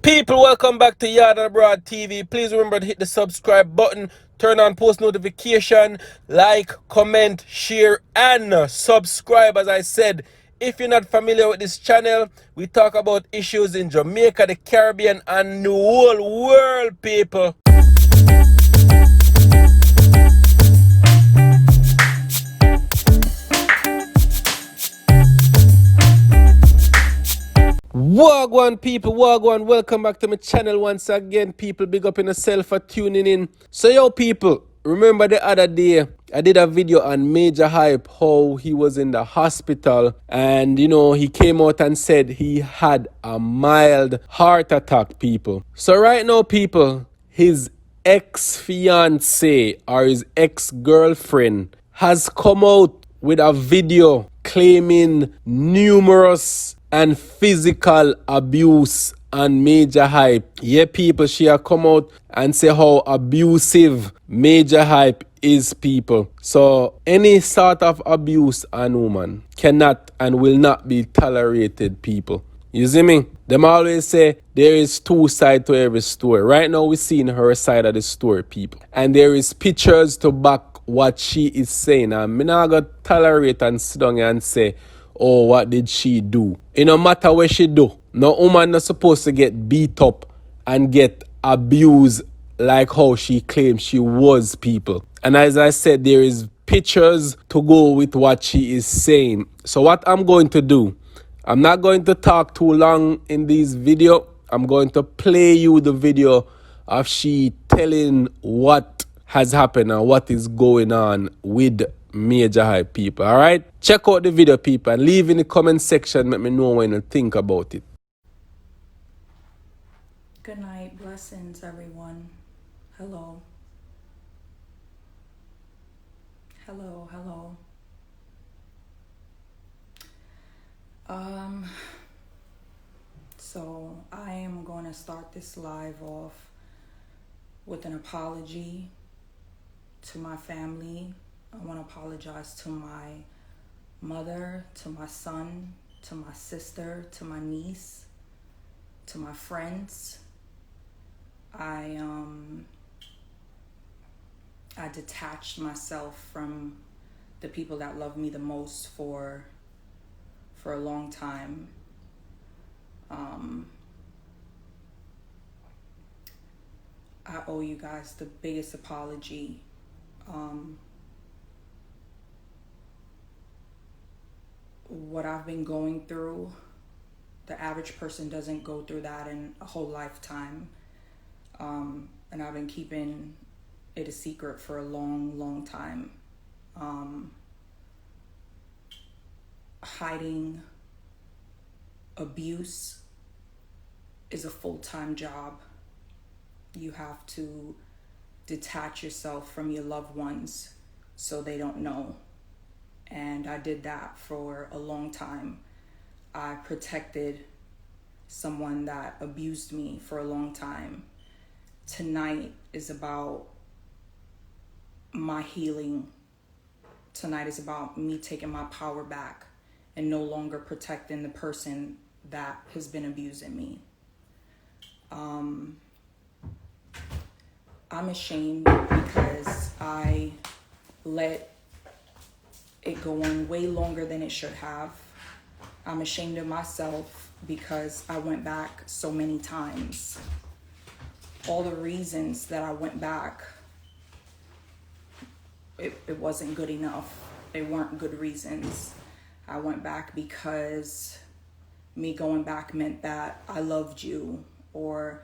People, welcome back to Yard and Abroad TV. Please remember to hit the subscribe button, turn on post notification, like, comment, share, and subscribe. As I said, if you're not familiar with this channel, we talk about issues in Jamaica, the Caribbean, and the whole world, people. Wagwan people, wagwan, welcome back to my channel once again. People, big up in yourself for tuning in. So yo people, remember the other day I did a video on Majah Hype, how he was in the hospital and he came out and said he had a mild heart attack, people. So right now people, his ex-fiance or his ex-girlfriend has come out with a video claiming numerous and physical abuse on Majah Hype. Yeah, people, she have come out and say how abusive Majah Hype is, people. So any sort of abuse on woman cannot and will not be tolerated, people. You see me? Them always say there is two sides to every story. Right now we're seeing her side of the story, people. And there is pictures to back what she is saying. And I'm not going to tolerate and sit down and say, oh, what did she do? It no matter what she do. No woman not supposed to get beat up and get abused like how she claims she was, people. And as I said, there is pictures to go with what she is saying. So what I'm going to do, I'm not going to talk too long in this video. I'm going to play you the video of she telling what has happened and what is going on with Majah Hype, people. All right, check out the video, people, and leave in the comment section. Let me know when you think about it. Good night, blessings, everyone. Hello. Hello. So I am going to start this live off with an apology to my family. I want to apologize to my mother, to my son, to my sister, to my niece, to my friends. I detached myself from the people that love me the most for a long time. I owe you guys the biggest apology. What I've been going through, the average person doesn't go through that in a whole lifetime. And I've been keeping it a secret for a long time. Hiding abuse is a full-time job. You have to detach yourself from your loved ones so they don't know. And I did that for a long time. I protected someone that abused me for a long time. Tonight is about my healing. Tonight is about me taking my power back and no longer protecting the person that has been abusing me. I'm ashamed because I let it go on way longer than it should have. I'm ashamed of myself because I went back so many times. All the reasons that I went back, it wasn't good enough. They weren't good reasons. I went back because me going back meant that I loved you, or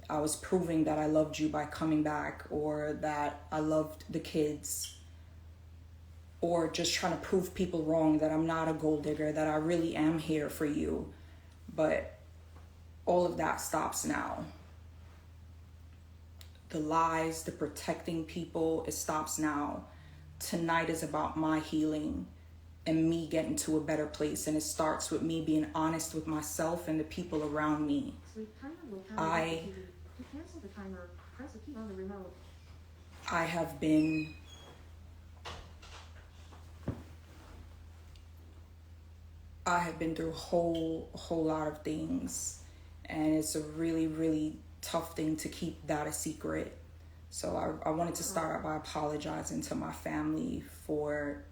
I was proving that I loved you by coming back, or that I loved the kids, or just trying to prove people wrong that I'm not a gold digger, that I really am here for you. But all of that stops now. The lies, the protecting people, it stops now. Tonight is about my healing and me getting to a better place. And it starts with me being honest with myself and the people around me. I have been through a whole lot of things, And it's a really, really tough thing to keep that a secret. So I wanted to start out by apologizing to my family for,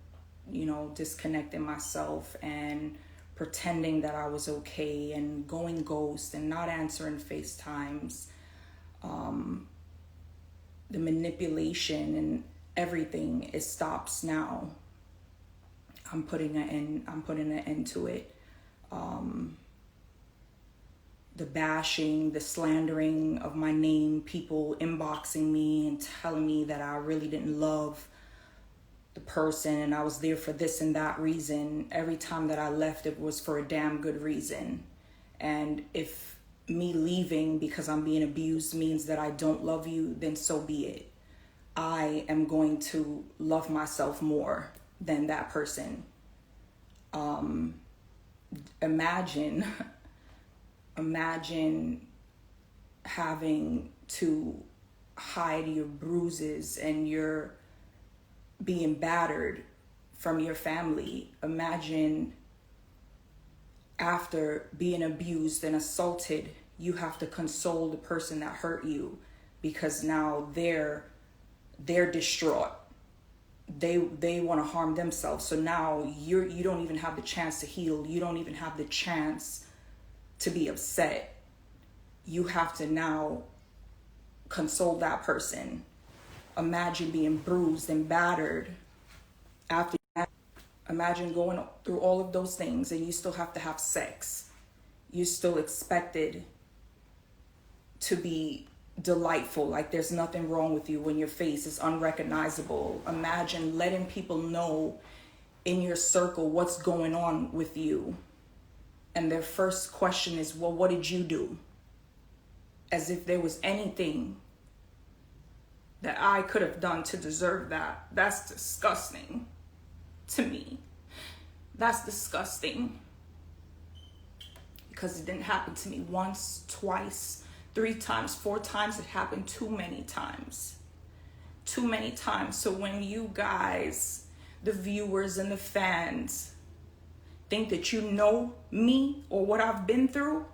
disconnecting myself and pretending that I was okay and going ghost and not answering FaceTimes. The manipulation and everything, it stops now. I'm putting an end to it. The bashing, the slandering of my name, people inboxing me and telling me that I really didn't love the person and I was there for this and that reason. Every time that I left, it was for a damn good reason. And if me leaving because I'm being abused means that I don't love you, then so be it. I am going to love myself more than that person. Imagine having to hide your bruises and your being battered from your family. Imagine after being abused and assaulted, you have to console the person that hurt you because now they're distraught. They want to harm themselves. So now you don't even have the chance to heal. You don't even have the chance to be upset. You have to now console that person. Imagine being bruised and battered after that. Imagine going through all of those things and you still have to have sex. You're still expected to be delightful, like there's nothing wrong with you when your face is unrecognizable. Imagine letting people know in your circle what's going on with you. And their first question is, well, what did you do? As if there was anything that I could have done to deserve that. That's disgusting to me. That's disgusting. Because it didn't happen to me once, twice, 3 times, 4 times. It happened too many times. Too many times. So when you guys, the viewers and the fans, think that you know me or what I've been through,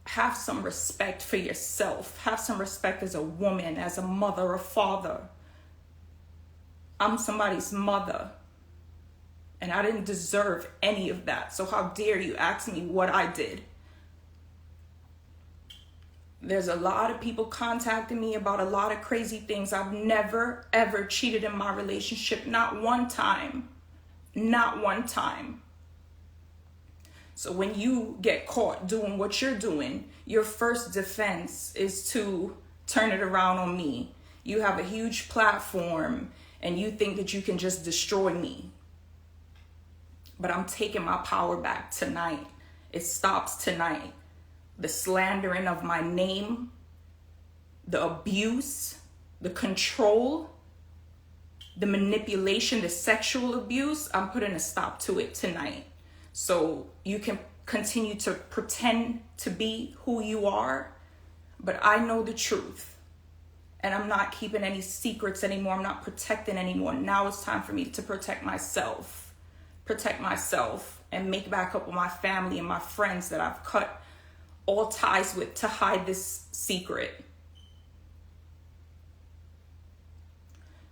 have some respect for yourself. Have some respect as a woman, as a mother, a father. I'm somebody's mother. And I didn't deserve any of that. So how dare you ask me what I did? There's a lot of people contacting me about a lot of crazy things. I've never, ever cheated in my relationship. Not one time. Not one time. So when you get caught doing what you're doing, your first defense is to turn it around on me. You have a huge platform and you think that you can just destroy me. But I'm taking my power back tonight. It stops tonight. The slandering of my name, the abuse, the control, the manipulation, the sexual abuse, I'm putting a stop to it tonight. So you can continue to pretend to be who you are, but I know the truth. And I'm not keeping any secrets anymore. I'm not protecting anymore. Now it's time for me to protect myself. Protect myself and make back up with my family and my friends that I've cut all ties with to hide this secret.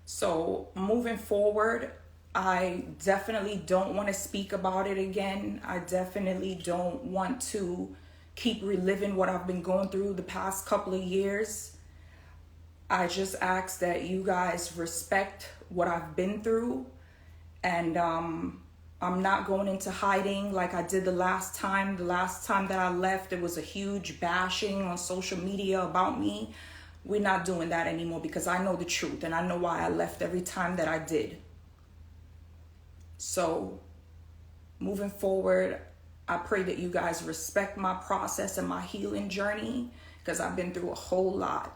So moving forward, I definitely don't want to speak about it again. I definitely don't want to keep reliving what I've been going through the past couple of years. I just ask that you guys respect what I've been through. And I'm not going into hiding like I did the last time. The last time that I left, there was a huge bashing on social media about me. We're not doing that anymore because I know the truth and I know why I left every time that I did. So moving forward, I pray that you guys respect my process and my healing journey because I've been through a whole lot.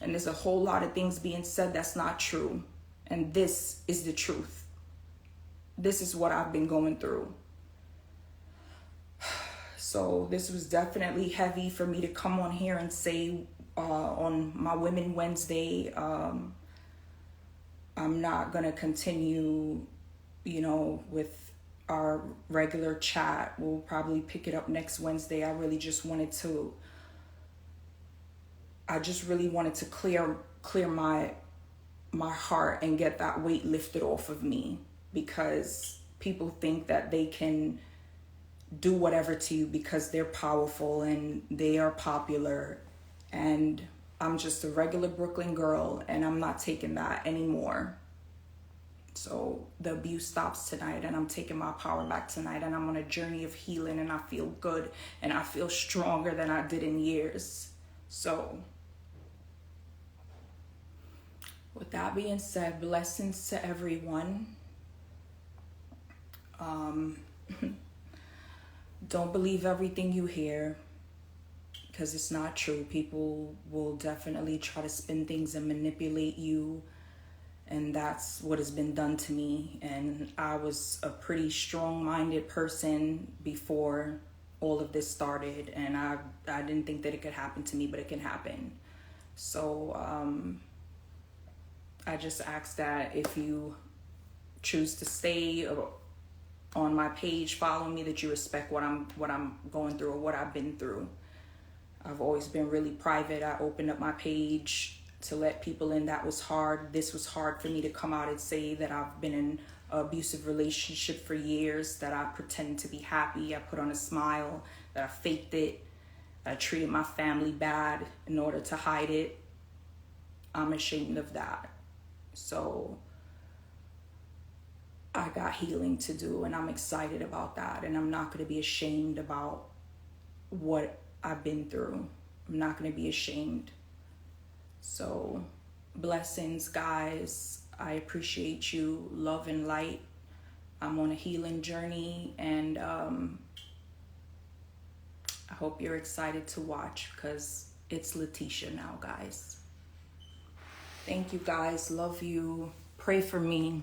And there's a whole lot of things being said that's not true. And this is the truth. This is what I've been going through. So this was definitely heavy for me to come on here and say on my Women Wednesday, I'm not going to continue, with our regular chat. We'll probably pick it up next Wednesday. I just really wanted to clear my heart and get that weight lifted off of me, because people think that they can do whatever to you because they're powerful and they are popular, and I'm just a regular Brooklyn girl, and I'm not taking that anymore. So the abuse stops tonight, and I'm taking my power back tonight, and I'm on a journey of healing, and I feel good, and I feel stronger than I did in years. So with that being said, blessings to everyone. Don't believe everything you hear, because it's not true. People will definitely try to spin things and manipulate you, and that's what has been done to me. And I was a pretty strong-minded person before all of this started, and I didn't think that it could happen to me, but it can happen. So I just ask that if you choose to stay on my page, follow me, that you respect what I'm going through or what I've been through. I've always been really private. I opened up my page to let people in. That was hard. This was hard for me to come out and say that I've been in an abusive relationship for years, that I pretend to be happy, I put on a smile, that I faked it, I treated my family bad in order to hide it. I'm ashamed of that. So I got healing to do, and I'm excited about that, and I'm not going to be ashamed about what I've been through. I'm not going to be ashamed. So blessings, guys. I appreciate you. Love and light. I'm on a healing journey, and I hope you're excited to watch, because it's Letitia now, guys. Thank you, guys. Love you. Pray for me.